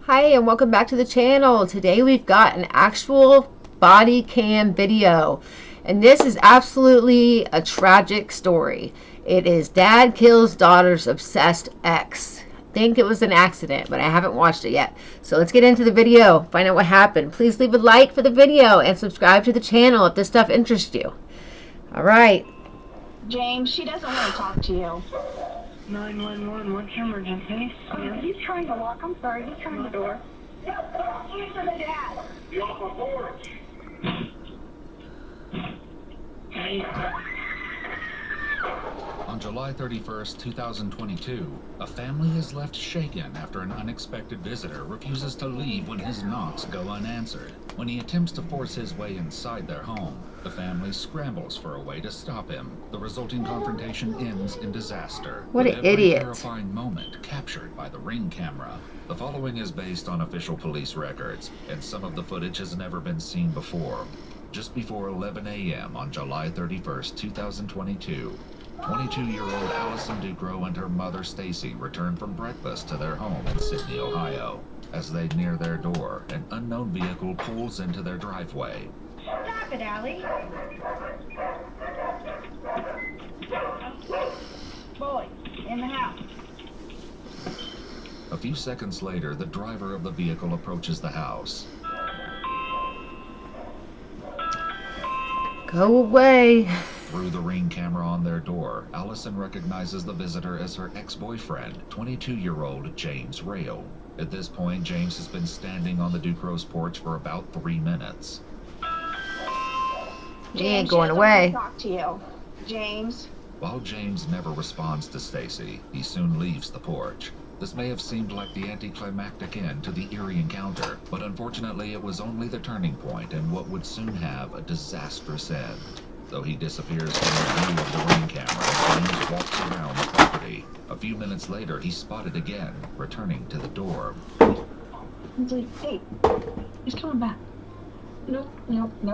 Hi, and welcome back to the channel. Today we've got an actual body cam video, and this is absolutely a tragic story. It is dad kills daughter's obsessed ex. I think it was an accident, but I haven't watched it yet. So let's get into the video, find out what happened. Please leave a like for the video and subscribe to the channel if this stuff interests you. All right. James, she doesn't want to talk to you. 911, what's your emergency? He's trying to walk. I'm sorry. He's trying the door. Answer the dad. Get off my porch! On July 31st, 2022, a family is left shaken after an unexpected visitor refuses to leave when his knocks go unanswered. When he attempts to force his way inside their home, the family scrambles for a way to stop him. The resulting confrontation ends in disaster. What with an every idiot. terrifying moment captured by the Ring camera. The following is based on official police records, and some of the footage has never been seen before. Just before 11 a.m. on July 31st, 2022, 22-year-old Allison Ducrow and her mother Stacy returned from breakfast to their home in Sydney, Ohio. As they near their door, an unknown vehicle pulls into their driveway. Stop it, Allie. Boy, in the house. A few seconds later, the driver of the vehicle approaches the house. Go away. Through the Ring camera on their door, Allison recognizes the visitor as her ex-boyfriend, 22-year-old James Rail. At this point, James has been standing on the Ducrow's porch for about 3 minutes. He ain't James, going she doesn't away. want to talk to you. James. While James never responds to Stacy, he soon leaves the porch. This may have seemed like the anticlimactic end to the eerie encounter, but unfortunately it was only the turning point in what would soon have a disastrous end. Though he disappears from the view of the Ring camera, James walks around the property. A few minutes later, he's spotted again, returning to the door. He's like, hey, he's coming back. Nope,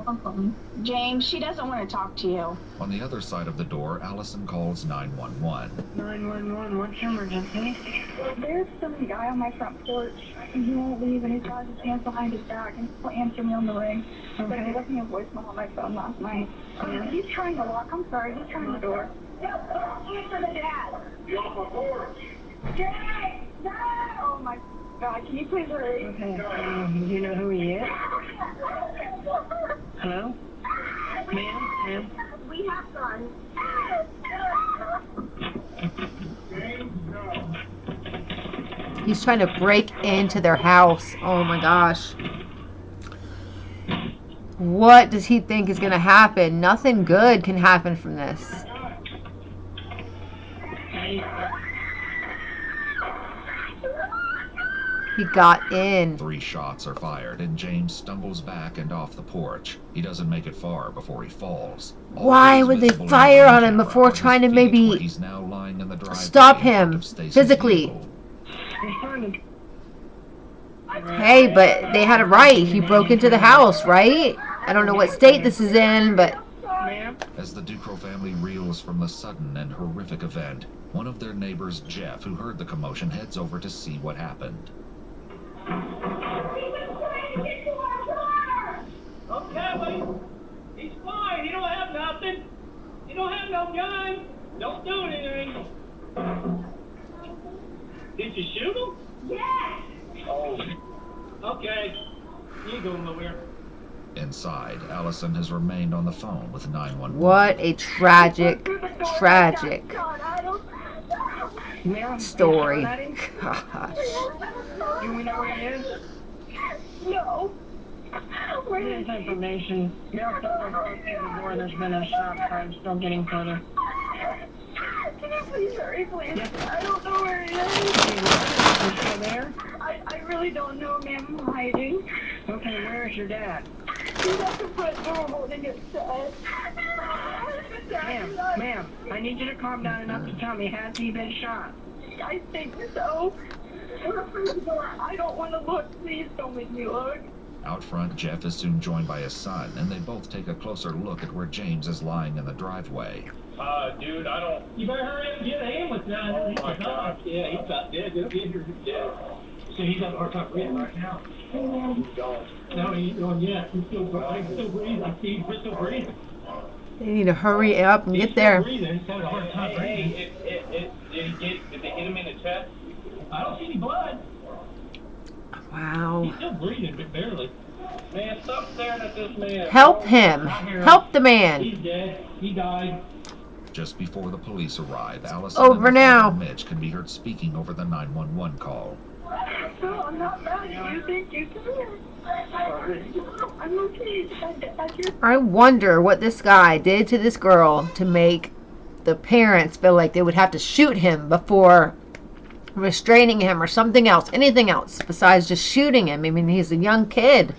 I'm coming. James, she doesn't want to talk to you. On the other side of the door, Allison calls 911. 911, what's your emergency? There's some guy on my front porch, and he won't leave, and he's got his hands behind his back, and he'll answer me on the ring. But he left me a voicemail on my phone last night. He's trying to walk. I'm sorry. He's trying the door. Answer the dad. Get off my porch! Dad! Dad! Oh my God! Can you please hurry? Okay, do you know who he is? Hello? Ma'am? We have sons. James, no. He's trying to break into their house. Oh my gosh. What does he think is going to happen? Nothing good can happen from this. He got in. 3 shots are fired, and James stumbles back and off the porch. He doesn't make it far before he falls. Why would they fire on him before trying to maybe He's now lying in the driveway stop in front him of Stacy's physically? vehicle. Hey, but they had a right. He broke into the house, right? I don't know what state this is in, but Ma'am? As the Ducrow family reels from the sudden and horrific event, one of their neighbors, Jeff, who heard the commotion, heads over to see what happened. Okay, wait. He's fine. He don't have nothing. He don't have no gun. Don't do anything. Did you shoot him? Yes. Oh. Okay. You ain't going nowhere. Inside, Allison has remained on the phone with 911. what a tragic Ma'am? story. Daddy? Gosh. Do we know where he is? No. Where This is he? information. Ma'am, someone broke through the door. There's been a shot fired. Still getting further. Can you please hurry, please? Yes. I don't know where he is. You still there? I really don't know, ma'am. I'm hiding. Okay, where is your dad? He's at the front door holding his head. Ma'am, I need you to calm down enough to tell me, has he been shot? I think so. I don't want to look. Please don't make me look. Out front, Jeff is soon joined by his son, and they both take a closer look at where James is lying in the driveway. Dude, I don't... You better hurry up and get an ambulance down here. Oh, my God. Yeah, he's about dead. He'll be injured. He's dead. So he's having a hard time breathing right now. No, he ain't going yet. He's still breathing. I see he's still breathing. They need to hurry up and He's get there. still breathing. He's having a hard time breathing. Did they hit him in the chest? I don't see any blood. Wow. He's still breathing, but barely. Man, stop staring at this man. Help him. Help the man. He's dead. He died. Just before the police arrive, Allison Over and her now. father, Mitch, can be heard speaking over the 911 call. No, I'm not bad. You think you can? I'm okay. I wonder what this guy did to this girl to make the parents feel like they would have to shoot him before restraining him or something else, anything else besides just shooting him. I mean, he's a young kid.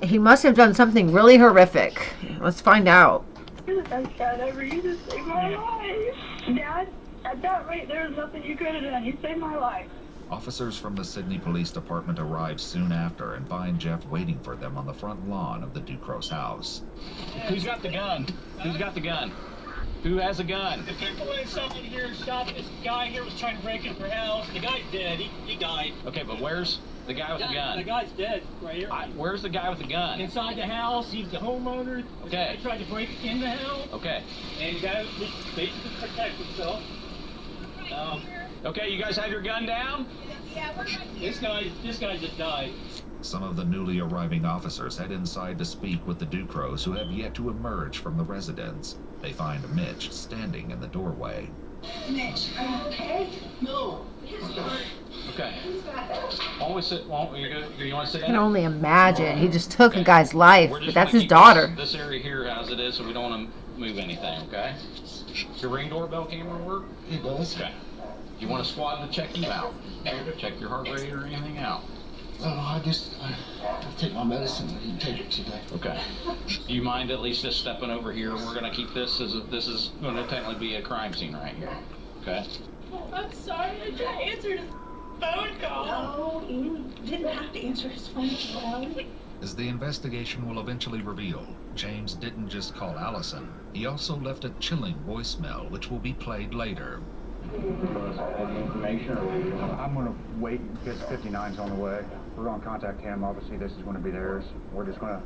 He must have done something really horrific. Let's find out. You're the best dad ever. You just saved my life. Dad, at that rate, there was nothing you could have done. You saved my life. Officers from the Sydney Police Department arrive soon after and find Jeff waiting for them on the front lawn of the Ducros house. Who's got the gun? Who's got the gun? Who has a gun? The people inside here shot this guy here was trying to break into their house. The guy's dead. He died. Okay, but where's the guy with the gun? The guy's dead right here. Where's the guy with the gun? Inside the house. He's the homeowner. Okay. He tried to break in the house. Okay. And the guy was basically to protect himself. Okay, you guys have your gun down? This guy just died. Some of the newly arriving officers head inside to speak with the Ducros, who have yet to emerge from the residence. They find Mitch standing in the doorway. Mitch, are you okay? No. Okay. Always sit. Well, you want to sit I can down? only imagine. He just took a guy's life, We're but just that's gonna his keep daughter. This area here as it is, so we don't want to move anything. Okay. Your Ring doorbell camera work? It does. Okay. You want a squad to check you out? Check your heart rate or anything out? I take my medicine. I didn't take it today. Okay. Do you mind at least just stepping over here? We're going to keep this as this is going to technically be a crime scene right here. Okay. I'm sorry, I just answered his phone call. No, you didn't have to answer his phone call. As the investigation will eventually reveal, James didn't just call Allison. He also left a chilling voicemail, which will be played later. Information. I'm going to wait because 59's on the way. We're going to contact him. Obviously, this is going to be theirs. We're just going to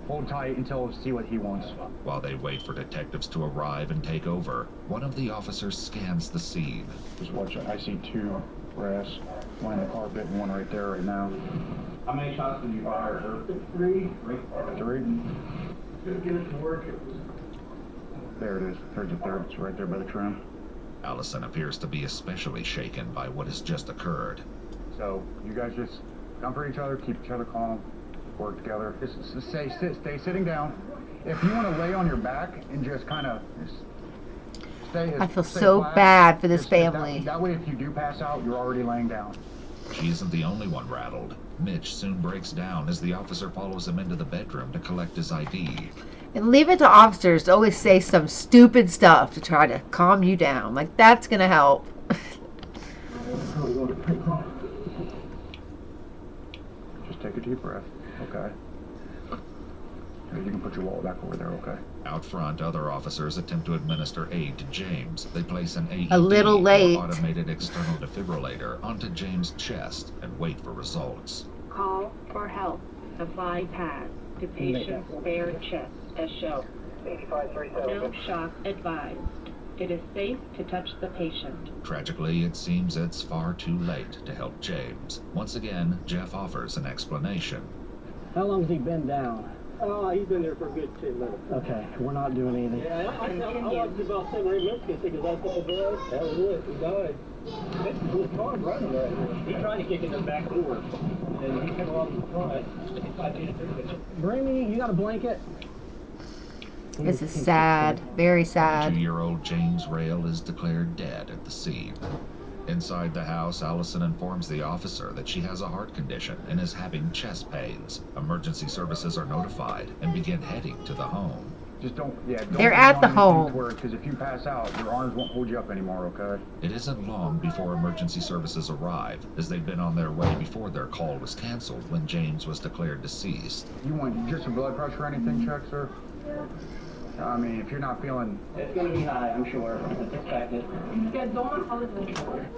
hold tight until we see what he wants. While they wait for detectives to arrive and take over, one of the officers scans the scene. Just watch it. I see two brass, one in the carpet and one right there right now. How many shots did you fire, sir? Three. Just get it to work. There it is. There's the third. It's right there by the trim. Allison appears to be especially shaken by what has just occurred. So you guys just comfort each other, keep each other calm, work together. Just stay sitting down. If you want to lay on your back and just kind of stay. I feel stay so flat, bad for this just family. That way, if you do pass out, you're already laying down. She isn't the only one rattled. Mitch soon breaks down as the officer follows him into the bedroom to collect his ID. And leave it to officers to always say some stupid stuff to try to calm you down. Like, that's going to help. Just take a deep breath, okay? You can put your wallet back over there, okay? Out front, other officers attempt to administer aid to James. They place an AED, A little or late. automated external defibrillator, onto James' chest and wait for results. Call for help. Apply pad to patient's bare chest as shown. No shock advised. It is safe to touch the patient. Tragically, it seems it's far too late to help James. Once again, Jeff offers an explanation. How long has he been down? Oh, he's been there for a good 10 minutes. Okay, we're not doing anything. Yeah, I watched about 7 or 8 minutes ago because I thought the guy, that was it, he died. His car running right here. He tried to kick in the back door, and he came along the front. Bring me, you got a blanket? This is sad. Very sad. 2-year-old James Rail is declared dead at the scene. Inside the house, Allison informs the officer that she has a heart condition and is having chest pains. Emergency services are notified and begin heading to the home. Just don't They're at the home. Because if you pass out, your arms won't hold you up anymore, okay? It isn't long before emergency services arrive, as they'd been on their way before their call was canceled when James was declared deceased. You want just a blood pressure or anything checked, sir? I mean, if you're not feeling... It's going to be high, I'm sure. It's expected.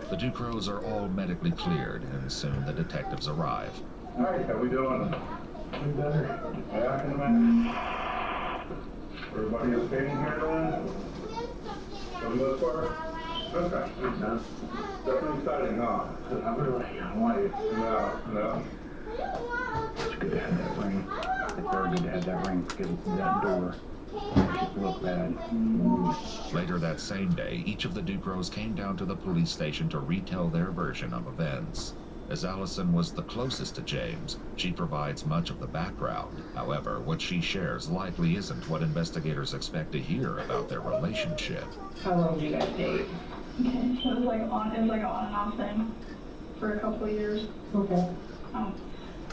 The Ducros are all medically cleared, and soon the detectives arrive. All right, how we doing? We better. Back in the back. Everybody okay in here then? For the most part? Okay. Definitely exciting, huh? I really don't want you. No. It's good to have that ring. It's very good to have that ring because that door makes it look bad. Later that same day, each of the Ducros came down to the police station to retell their version of events. As Allison was the closest to James, she provides much of the background. However, what she shares likely isn't what investigators expect to hear about their relationship. How long did you guys date? Okay, so it was like an on and off thing for a couple of years. Okay. I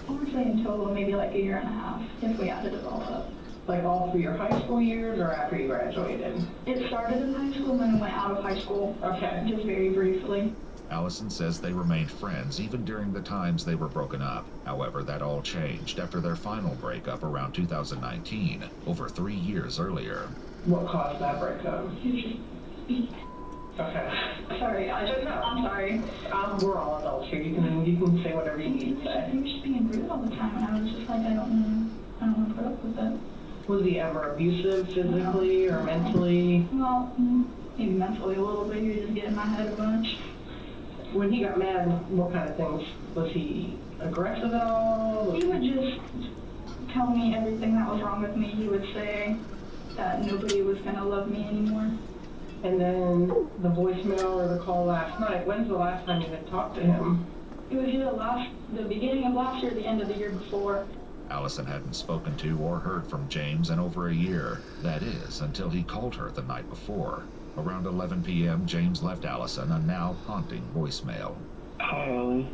would say in total maybe like a year and a half if we added it all up. Like all through your high school years or after you graduated? It started in high school and then went out of high school. Okay. Just very briefly. Allison says they remained friends even during the times they were broken up. However, that all changed after their final breakup around 2019, over 3 years earlier. What caused that breakup? Okay. Sorry, I'm sorry. We're all adults here. You can say whatever you need to say. He was just being rude all the time, and I was just like, I don't want to put up with it. Was he ever abusive physically or mentally? Well, maybe mentally a little bit. He would just get in my head a bunch. When he got mad, what kind of things? Was he aggressive at all? He would just tell me everything that was wrong with me. He would say that nobody was going to love me anymore. And then the voicemail or the call last night, when's the last time you had talked to him? It was either the beginning of last year or the end of the year before. Allison hadn't spoken to or heard from James in over a year. That is, until he called her the night before. Around 11 p.m., James left Allison a now haunting voicemail. Hi, Allie.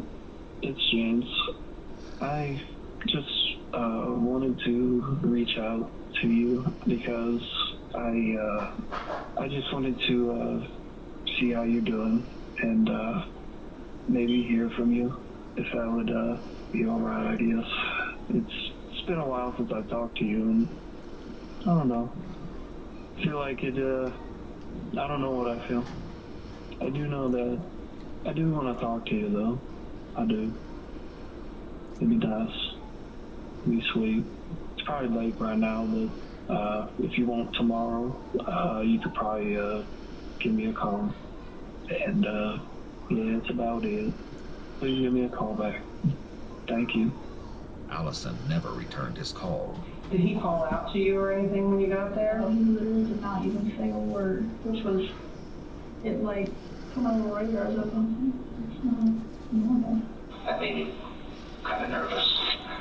It's James. I just wanted to reach out to you because I just wanted to see how you're doing and maybe hear from you if that would be all right, I guess. It's been a while since I've talked to you, and I don't know. I feel like it, I don't know what I feel. I do know that I do want to talk to you, though. I do. It'd be nice. It'd be sweet. It's probably late right now, but if you want tomorrow, you could probably give me a call. And yeah, that's about it. Please give me a call back. Thank you. Allison never returned his call. Did he call out to you or anything when you got there? He literally did not even say a word, which was, it like, put my little radar up and it's not normal. That made me kind of nervous.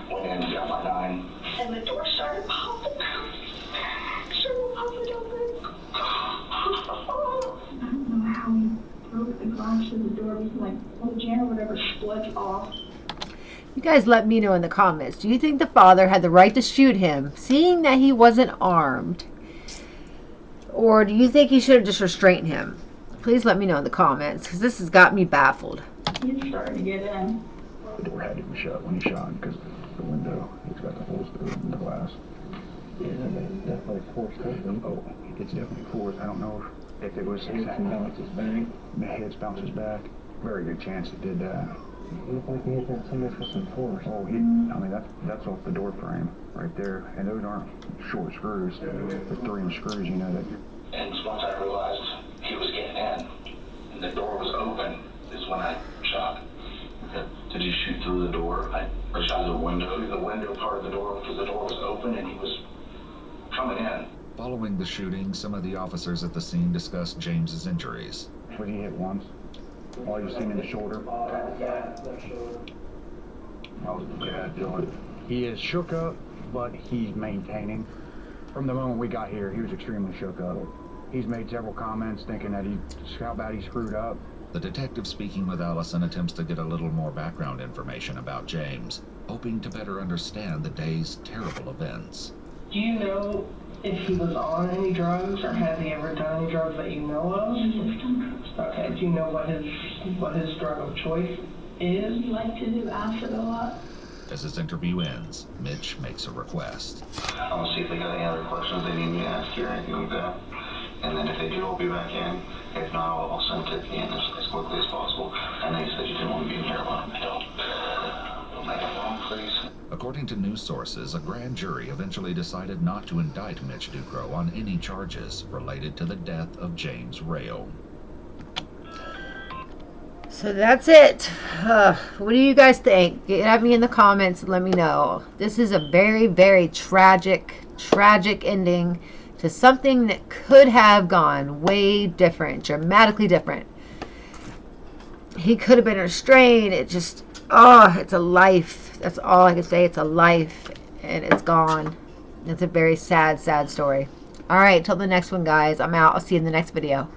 Went in, got my 9. And the door started popping. I don't know how he broke the glass of the door because like the jam or whatever split off. You guys let me know in the comments. Do you think the father had the right to shoot him, seeing that he wasn't armed? Or do you think he should have just restrained him? Please let me know in the comments, because this has got me baffled. He's starting to get in. The door had to be shut when he shot because the window, it's got the holes through it in the glass. Yeah, definitely forced open. Oh, it's definitely forced. I don't know if it was... It can bounce his back. The head bounces back. Very good chance it did that. It looked like he hit that somebody with some force. Oh, I mean, that's off the door frame right there. And those aren't short screws. They're 3-inch screws, you know that. And once I realized he was getting in, and the door was open, is when I shot. Okay. Did you shoot through the door? Or shot through the window? Through the window part of the door, because the door was open and he was coming in. Following the shooting, some of the officers at the scene discussed James's injuries. Was he hit once? All you've seen in the shoulder? Yeah, left shoulder. Oh, yeah, Dylan. He is shook up, but he's maintaining. From the moment we got here, he was extremely shook up. He's made several comments thinking that how bad he screwed up. The detective speaking with Allison attempts to get a little more background information about James, hoping to better understand the day's terrible events. Do you know if he was on any drugs or has he ever done any drugs that you know of? He's done drugs. Okay, do you know what his drug of choice is? He liked to do acid a lot. As his interview ends, Mitch makes a request. I'm gonna see if they got any other questions they need me to ask you or anything like that. And then if they do, I'll be back in. If not, I'll send Tiffany in as quickly as possible. I know you said you didn't want to be in here alone. Don't make it long, please. According to news sources, a grand jury eventually decided not to indict Mitch Ducro on any charges related to the death of James Rail. So that's it. What do you guys think? Get at me in the comments and let me know. This is a very, very tragic ending to something that could have gone way different, dramatically different. He could have been restrained. It just, it's a life. That's all I can say. It's a life, and it's gone. It's a very sad, sad story. All right, till the next one, guys. I'm out. I'll see you in the next video.